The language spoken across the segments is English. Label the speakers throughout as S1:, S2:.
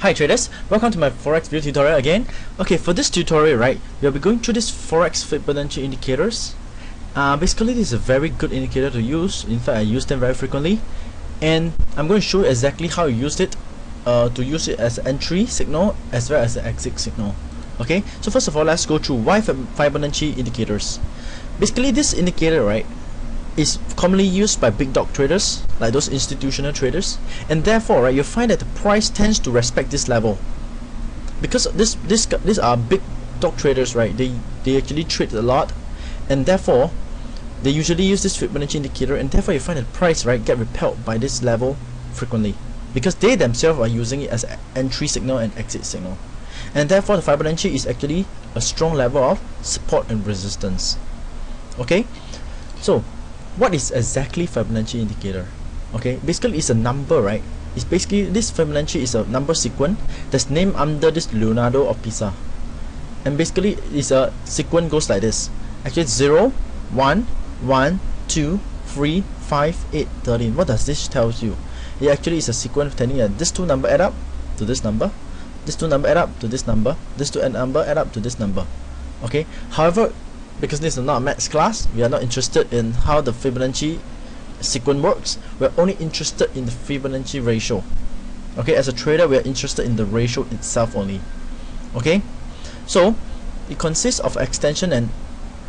S1: Hi traders, welcome to my Forex video tutorial again. Okay, for this tutorial, right, we'll be going through this Forex Fibonacci indicators. Basically, this is a very good indicator to use. In fact, I use them very frequently, and I'm going to show you exactly how you use it to use it as an entry signal as well as an exit signal. Okay, so first of all, let's go through why Fibonacci indicators. Basically, this indicator, right, is commonly used by big dog traders, like those institutional traders, and therefore, right, you find that the price tends to respect this level because these are big dog traders, right? They actually trade a lot, and therefore they usually use this Fibonacci indicator, and therefore you find the price, right, get repelled by this level frequently because they themselves are using it as an entry signal and exit signal, and therefore the Fibonacci is actually a strong level of support and resistance. Okay, so what is exactly Fibonacci indicator? Okay, basically it's a number, right? It's basically this Fibonacci is a number sequence that's named under this Leonardo of Pisa, and basically it's a sequence goes like this. Actually, 0, 1, 1, 2, 3, 5, 8, 13. What does this tell you? It actually is a sequence telling you that these two numbers add up to this number, these two numbers add up to this number, these two number add up to this number. Okay, however, because this is not a maths class, we are not interested in how the Fibonacci sequence works. We're only interested in the Fibonacci ratio. Okay, as a trader, we are interested in the ratio itself only. Okay, so it consists of extension and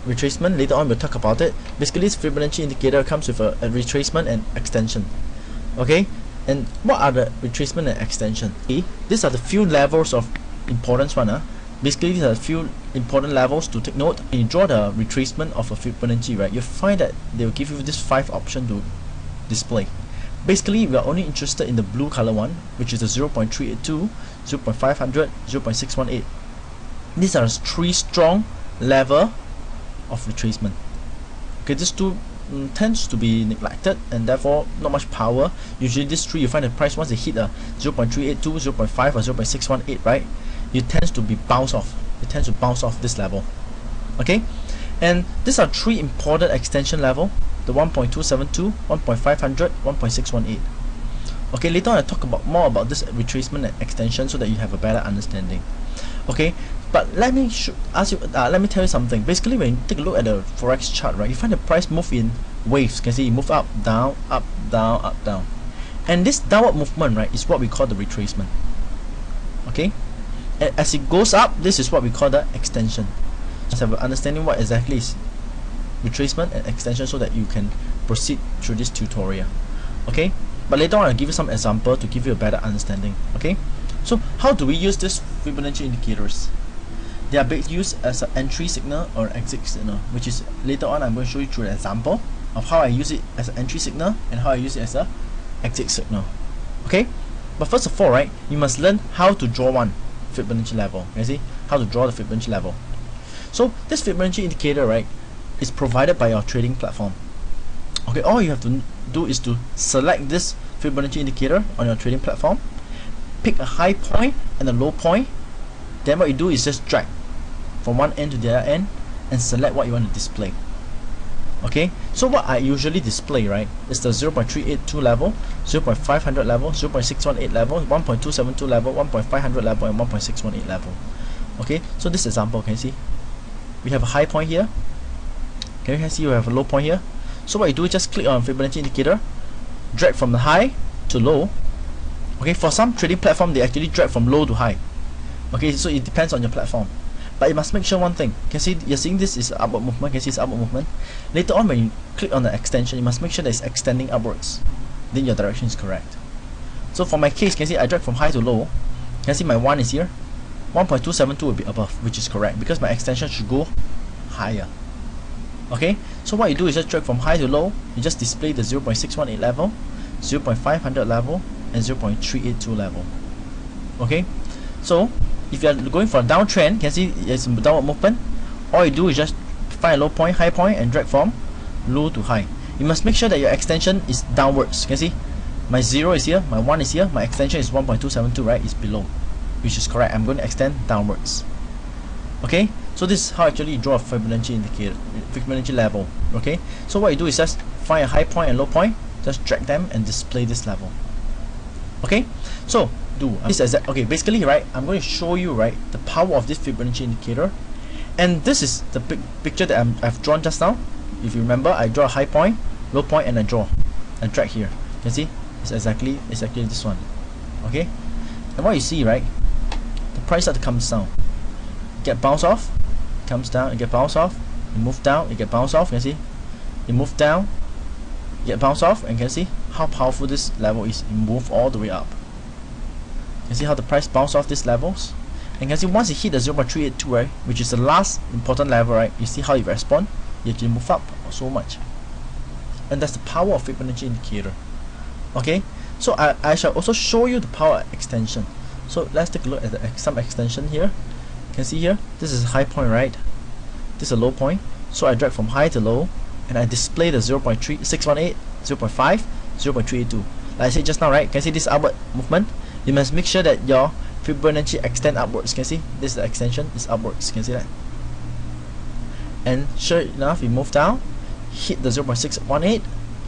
S1: retracement. Later on, we'll talk about it. Basically, this Fibonacci indicator comes with a retracement and extension. Okay, and what are the retracement and extension? These are the few levels of importance one. Basically, these are a few important levels to take note. When you draw the retracement of a Fibonacci, right, you find that they will give you this 5 option to display. Basically, we are only interested in the blue color one, which is the 0.382, 0.500, 0.618. These are 3 strong level of retracement. Okay, these two tends to be neglected, and therefore not much power. Usually these 3, you find the price once they hit a 0.382, 0.5 or 0.618, right, it tends to be bounce off. It tends to bounce off this level. Okay, and these are 3 important extension level: the 1.272, 1.500, 1.618. Okay, later on I talk about more about this retracement and extension so that you have a better understanding. Okay, but let me let me tell you something. Basically, when you take a look at the Forex chart, right, you find the price move in waves. You can see it move up, down, up, down, up, down, and this downward movement, right, is what we call the retracement. Okay, as it goes up, this is what we call the extension. Just have an understanding what exactly is retracement and extension so that you can proceed through this tutorial. Okay, but later on I'll give you some example to give you a better understanding. Okay, so how do we use this Fibonacci indicators? They are used as an entry signal or exit signal, which is later on I'm going to show you through an example of how I use it as an entry signal and how I use it as an exit signal. Okay, but first of all, right, you must learn how to draw one Fibonacci level. You see how to draw the Fibonacci level. So this Fibonacci indicator, right, is provided by your trading platform. Okay, all you have to do is to select this Fibonacci indicator on your trading platform, pick a high point and a low point, then what you do is just drag from one end to the other end and select what you want to display. Okay, so what I usually display, right, is the 0.382 level, 0.500 level, 0.618 level, 1.272 level, 1.500 level, and 1.618 level. Okay, so this example, can you see we have a high point here? Can you see we have a low point here? So what you do is just click on Fibonacci indicator, drag from the high to low. Okay, for some trading platform they actually drag from low to high. Okay, so it depends on your platform. But you must make sure one thing. You can see you're seeing this is upward movement. You can see it's upward movement. Later on, when you click on the extension, you must make sure that it's extending upwards. Then your direction is correct. So for my case, you can see I drag from high to low. You can see my 1 is here. 1.272 will be above, which is correct because my extension should go higher. Okay, so what you do is just drag from high to low. You just display the 0.618 level, 0.500 level, and 0.382 level. Okay, so if you are going for a downtrend, you can see it's a downward movement. All you do is just find a low point, high point, and drag from low to high. You must make sure that your extension is downwards. You can see my 0 is here, my 1 is here, my extension is 1.272, right? It's below, which is correct. I'm going to extend downwards. Okay, so this is how actually you draw a Fibonacci indicator, Fibonacci level. Okay, so what you do is just find a high point and low point, just drag them and display this level. Okay, so do. This is okay. Basically, right, I'm going to show you, right, the power of this Fibonacci indicator, and this is the picture that I've drawn just now. If you remember, I draw a high point, low point, and I drag here. You can see it's exactly this one. Okay, and what you see, right, the price start to come down, get bounce off, comes down, it get bounce off, you move down, it get bounce off. You can see, you move down, get bounce off, and you can see how powerful this level is. You move all the way up. You can see how the price bounce off these levels, and you can see once it hit the 0.382, right, which is the last important level, right, you see how it respond. You actually move up so much, and that's the power of Fibonacci indicator. Okay, so I shall also show you the power extension. So let's take a look at some extension here. You can see here, this is a high point, right? This is a low point. So I drag from high to low, and I display the 0.3618, 0.5, 0.382. Like I said just now, right? You can see this upward movement. You must make sure that your Fibonacci extend upwards. You can see this is the extension, is upwards. You can see that. And sure enough, we move down, hit the 0.618,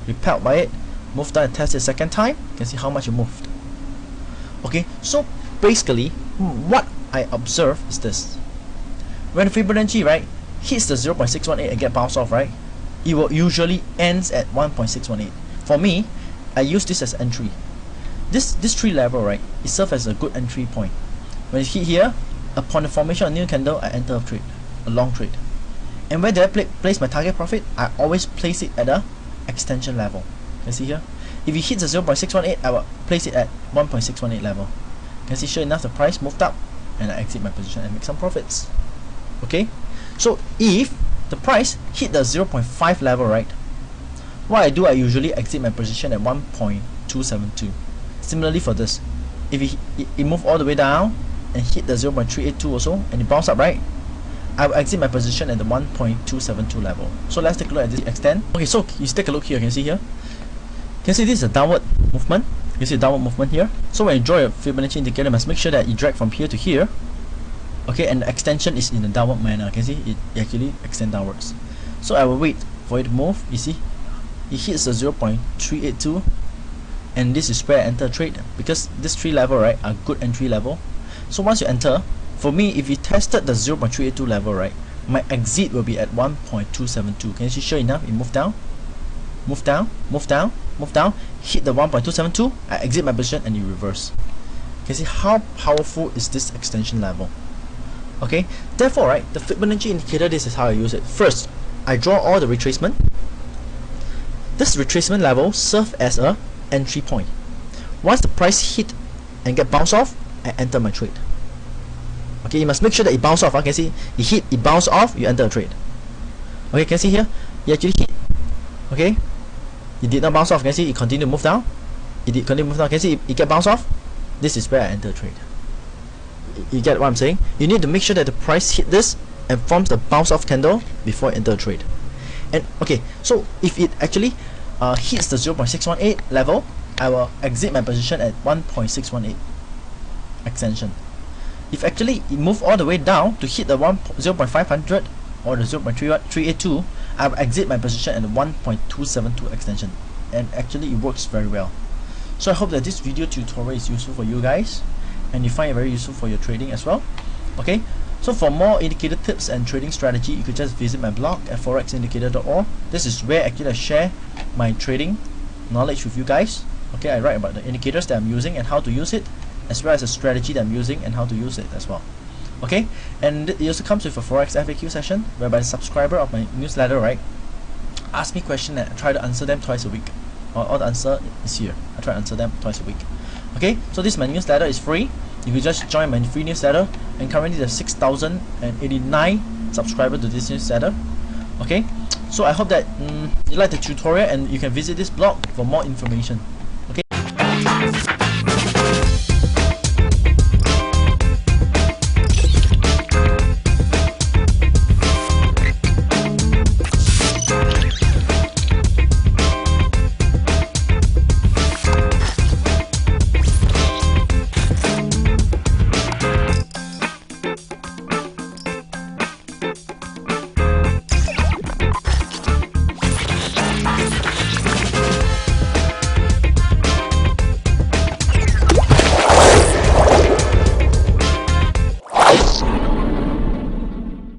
S1: repelled by it, move down and test it a second time. You can see how much it moved. Okay, so basically, what I observe is this: when Fibonacci, right, hits the 0.618 and get bounced off, right, it will usually ends at 1.618. For me, I use this as entry. This tree level, right, it serves as a good entry point. When it hit here, upon the formation of a new candle, I enter a trade, a long trade. And where do I place my target profit? I always place it at the extension level. You can see here, if it hits the 0.618, I will place it at 1.618 level. You can see sure enough the price moved up, and I exit my position and make some profits. Okay, so if the price hit the 0.5 level, right, what I do, I usually exit my position at 1.272. Similarly for this, if it move all the way down and hit the 0.382 also, and it bounce up, right, I will exit my position at the 1.272 level. So let's take a look at this extend. Okay, so you take a look here. You can see here. You can see this is a downward movement. You can see a downward movement here. So when you draw your Fibonacci indicator, you must make sure that you drag from here to here. Okay, and the extension is in a downward manner. You can see it actually extend downwards. So I will wait for it to move. You see, it hits the 0.382, and this is where I enter trade, because this three level, right, are good entry level. So once you enter, for me, if you tested the 0.382 level, right, my exit will be at 1.272. Can you see? Sure enough, it moved down, move down, move down, move down, hit the 1.272, I exit my position, and you reverse. You can see how powerful is this extension level. Okay, therefore, right, the Fibonacci indicator, this is how I use it. First, I draw all the retracement. This retracement level serves as a entry point. Once the price hit and get bounced off, I enter my trade. Okay, you must make sure that it bounce off. You can see it hit, it bounce off, you enter a trade. Okay, you can see here, it actually hit. Okay, it did not bounce off. You can see it continue to move down. It did continue to move down. You can see it get bounced off. This is where I enter a trade. You get what I'm saying? You need to make sure that the price hit this and forms the bounce off candle before I enter a trade. And okay, so if it actually hits the 0.618 level, I will exit my position at 1.618 extension. If actually it move all the way down to hit the 0.500 or the 0.382, I will exit my position at the 1.272 extension, and actually it works very well. So I hope that this video tutorial is useful for you guys, and you find it very useful for your trading as well. Okay, so for more indicator tips and trading strategy, you could just visit my blog at forexindicator.org. This is where actually I share my trading knowledge with you guys. Okay, I write about the indicators that I'm using and how to use it, as well as the strategy that I'm using and how to use it as well. Okay, and it also comes with a Forex FAQ session, whereby the subscriber of my newsletter, right, ask me questions and I try to answer them twice a week. All the answer is here. I try to answer them twice a week. Okay, so this my newsletter is free. You can just join my free newsletter, and currently there's 6,089 subscribers to this newsletter. Okay, so I hope that you like the tutorial, and you can visit this blog for more information.